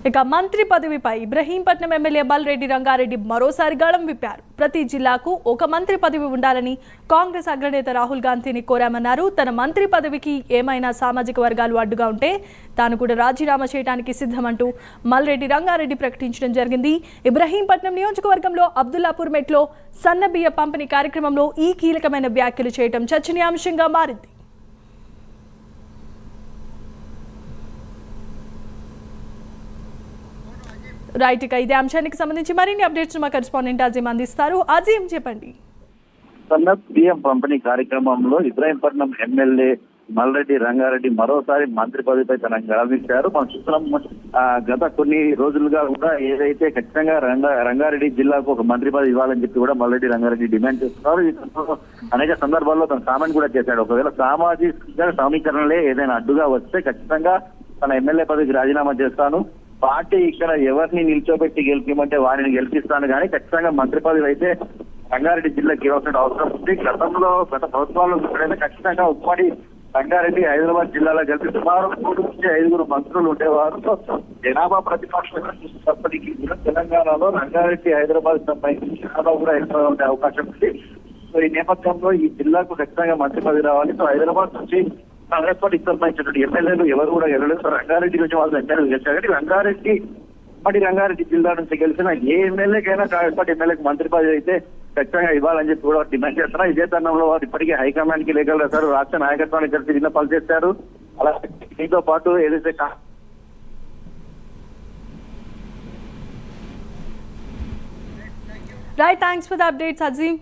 ఇక మంత్రి పదవిపై ఇబ్రహీంపట్నం ఎమ్మెల్యే బల్రెడ్డి రంగారెడ్డి మరోసారి గళం విప్పారు. ప్రతి జిల్లాకు ఒక మంత్రి పదవి ఉండాలని కాంగ్రెస్ అగ్రనేత రాహుల్ గాంధీని కోరామన్నారు. తన మంత్రి పదవికి ఏమైనా సామాజిక వర్గాలు అడ్డుగా ఉంటే తాను కూడా రాజీనామా చేయడానికి సిద్ధమంటూ మల్రెడ్డి రంగారెడ్డి ప్రకటించడం జరిగింది. ఇబ్రహీంపట్నం నియోజకవర్గంలో అబ్దుల్లాపూర్ మెట్లో సన్నబియ్య పంపిణీ కార్యక్రమంలో ఈ కీలకమైన వ్యాఖ్యలు చేయడం చర్చనీయాంశంగా మారింది. రైట్, ఇక ఇదే అంశానికి సంబంధించి మరిన్ని అప్డేట్స్ మా కరెస్పాండెంట్ అజీం అందిస్తారు. అజీం, చెప్పండి. బియ్యం పంపిణీ కార్యక్రమంలో ఇబ్రాహీంపట్నం ఎమ్మెల్యే మల్రెడ్డి రంగారెడ్డి మరోసారి మంత్రి పదవిపై తన గెలవించారు. మనం చూస్తున్నాం, గత కొన్ని రోజులుగా కూడా ఏదైతే ఖచ్చితంగా రంగారెడ్డి జిల్లాకు ఒక మంత్రి పదవి ఇవ్వాలని చెప్పి కూడా మల్రెడ్డి రంగారెడ్డి డిమాండ్ చేస్తున్నారు. ఈ అనేక సందర్భాల్లో తన కామెంట్ కూడా చేశాడు. ఒకవేళ సామాజిక సమీకరణలే ఏదైనా అడ్డుగా వస్తే ఖచ్చితంగా తన ఎమ్మెల్యే పదవికి రాజీనామా చేస్తాను. పార్టీ ఇక్కడ ఎవరిని నిల్చోబెట్టి గెలిపిమంటే వారిని గెలిపిస్తాను, కానీ ఖచ్చితంగా మంత్రి పదవి అయితే రంగారెడ్డి జిల్లాకి ఇవ్వాల్సిన అవసరం ఉంది. గత ప్రభుత్వాల్లో చూడైతే ఖచ్చితంగా ఉమ్మడి రంగారెడ్డి హైదరాబాద్ జిల్లాలో కలిపి సుమారు 3 నుంచి 5 మంత్రులు ఉండేవారు. జనాభా ప్రతిపక్షంగా చూసినప్పటికీ కూడా తెలంగాణలో రంగారెడ్డి హైదరాబాద్ సంబంధించి జనాభా కూడా ఎక్కువ ఉండే అవకాశం ఉంది. సో ఈ నేపథ్యంలో ఈ జిల్లాకు ఖచ్చితంగా మంత్రి పదవి రావాలి. సో హైదరాబాద్ నుంచి కాంగ్రెస్ పార్టీకి సంబంధించినటువంటి ఎమ్మెల్యేలు ఎవరు కూడా గెలలేదు. సో రంగారెడ్డి నుంచి వాళ్ళు ఎమ్మెల్యేలు గెలిచారు. కానీ రంగారెడ్డి జిల్లా నుంచి గెలిచిన ఏ ఎమ్మెల్యేకైనా కాంగ్రెస్ పార్టీ ఎమ్మెల్యేకి మంత్రి పదవి అయితే ఖచ్చితంగా ఇవ్వాలని చెప్పి కూడా డిమాండ్ చేస్తున్నారు. ఇదే తరుణంలో వారు ఇప్పటికే హైకమాండ్ కి లేఖలు రాశారు. రాష్ట్ర నాయకత్వానికి కలిసి విన్నపాలు చేశారు. అలాగే దీంతో పాటు ఏదైతే right, thanks for the updates Azeem.